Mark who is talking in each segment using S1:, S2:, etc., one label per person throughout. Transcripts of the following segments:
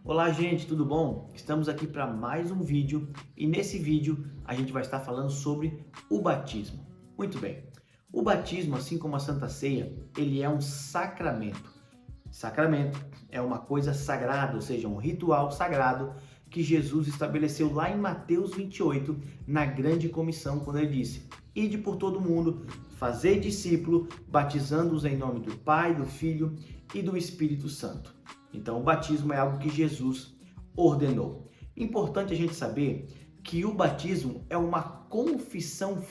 S1: Olá gente, tudo bom? Estamos aqui para mais um vídeo e nesse vídeo a gente vai estar falando sobre o batismo. Muito bem, o batismo, assim como a Santa Ceia, ele é um sacramento. Sacramento é uma coisa sagrada, ou seja, um ritual sagrado que Jesus estabeleceu lá em Mateus 28, na grande comissão, quando ele disse: Ide por todo mundo, fazei discípulo, batizando-os em nome do Pai, do Filho e do Espírito Santo. Então, o batismo é algo que Jesus ordenou. Importante a gente saber que o batismo é uma confissão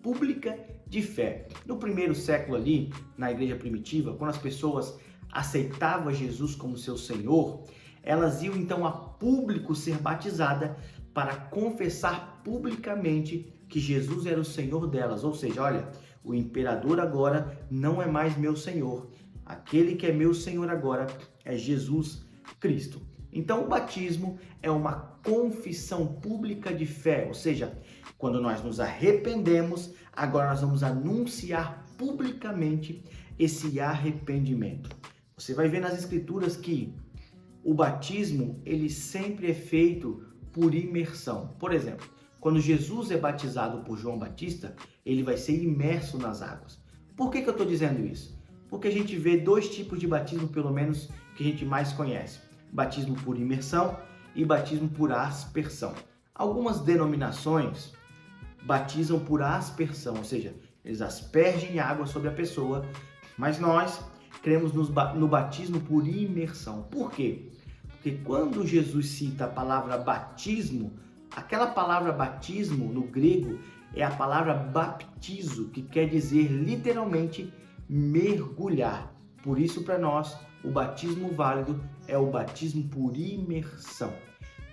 S1: pública de fé. No primeiro século ali, na igreja primitiva, quando as pessoas aceitavam Jesus como seu Senhor, elas iam então a público ser batizada para confessar publicamente que Jesus era o Senhor delas. Ou seja, olha, o imperador agora não é mais meu Senhor. Aquele que é meu Senhor agora é Jesus Cristo. Então, o batismo é uma confissão pública de fé, ou seja, quando nós nos arrependemos, agora nós vamos anunciar publicamente esse arrependimento. Você vai ver nas Escrituras que o batismo, ele sempre é feito por imersão. Por exemplo, quando Jesus é batizado por João Batista, ele vai ser imerso nas águas. Por que eu estou dizendo isso? Porque a gente vê dois tipos de batismo, pelo menos, que a gente mais conhece. Batismo por imersão e batismo por aspersão. Algumas denominações batizam por aspersão, ou seja, eles aspergem água sobre a pessoa, mas nós cremos no batismo por imersão. Por quê? Porque quando Jesus cita a palavra batismo, aquela palavra batismo no grego é a palavra baptizo, que quer dizer literalmente mergulhar. Por isso, para nós, o batismo válido é o batismo por imersão.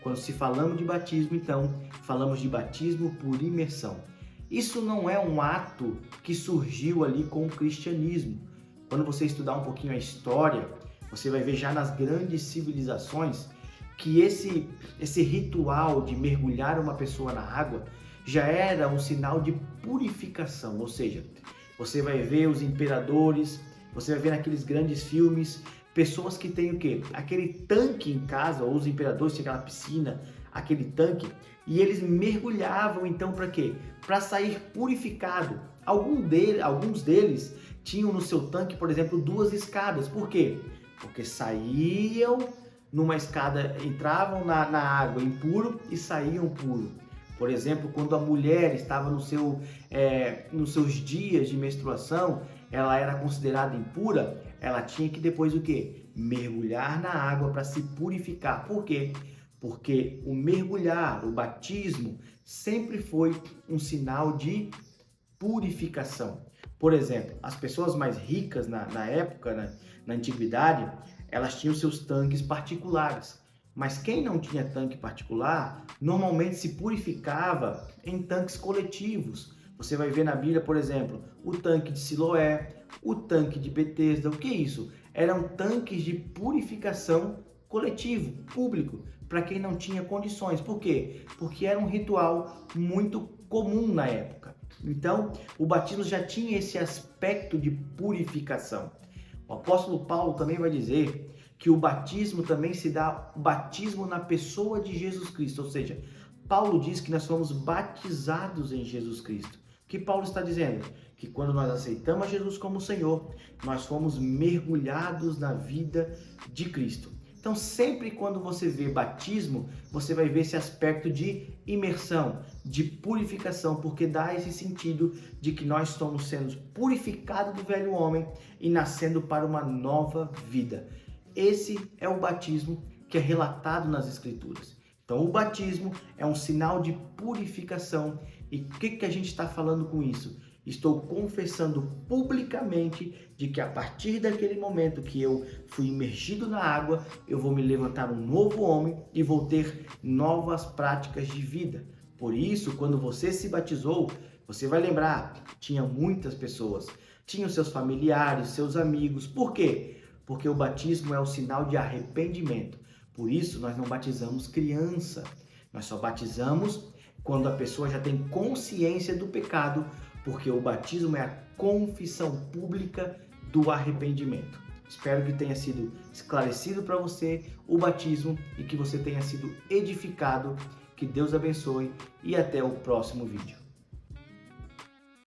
S1: Quando se falamos de batismo, então, falamos de batismo por imersão. Isso não é um ato que surgiu ali com o cristianismo. Quando você estudar um pouquinho a história, você vai ver já nas grandes civilizações que esse ritual de mergulhar uma pessoa na água já era um sinal de purificação, ou seja, você vai ver os imperadores, você vai ver naqueles grandes filmes, pessoas que têm o quê? Aquele tanque em casa, ou os imperadores tinham aquela piscina, aquele tanque, e eles mergulhavam então para quê? Para sair purificado. Alguns deles tinham no seu tanque, por exemplo, 2 escadas. Por quê? Porque saíam numa escada, entravam na água impuro e saíam puro. Por exemplo, quando a mulher estava nos seus dias de menstruação, ela era considerada impura, ela tinha que depois o quê? Mergulhar na água para se purificar. Por quê? Porque o mergulhar, o batismo, sempre foi um sinal de purificação. Por exemplo, as pessoas mais ricas na época, na antiguidade, elas tinham seus tanques particulares. Mas quem não tinha tanque particular, normalmente se purificava em tanques coletivos. Você vai ver na Bíblia, por exemplo, o tanque de Siloé, o tanque de Betesda. O que é isso? Eram tanques de purificação coletivo, público, para quem não tinha condições. Por quê? Porque era um ritual muito comum na época. Então, o batismo já tinha esse aspecto de purificação. O apóstolo Paulo também vai dizer que o batismo também se dá batismo na pessoa de Jesus Cristo, ou seja, Paulo diz que nós fomos batizados em Jesus Cristo. O que Paulo está dizendo? Que quando nós aceitamos Jesus como Senhor, nós fomos mergulhados na vida de Cristo. Então, sempre quando você vê batismo, você vai ver esse aspecto de imersão, de purificação, porque dá esse sentido de que nós estamos sendo purificados do velho homem e nascendo para uma nova vida. Esse é o batismo que é relatado nas Escrituras. Então, o batismo é um sinal de purificação. E o que a gente está falando com isso? Estou confessando publicamente de que a partir daquele momento que eu fui imergido na água, eu vou me levantar um novo homem e vou ter novas práticas de vida. Por isso, quando você se batizou, você vai lembrar, tinha muitas pessoas, tinham seus familiares, seus amigos. Por quê? Porque o batismo é o sinal de arrependimento. Por isso, nós não batizamos criança. Nós só batizamos quando a pessoa já tem consciência do pecado, porque o batismo é a confissão pública do arrependimento. Espero que tenha sido esclarecido para você o batismo e que você tenha sido edificado. Que Deus abençoe e até o próximo vídeo.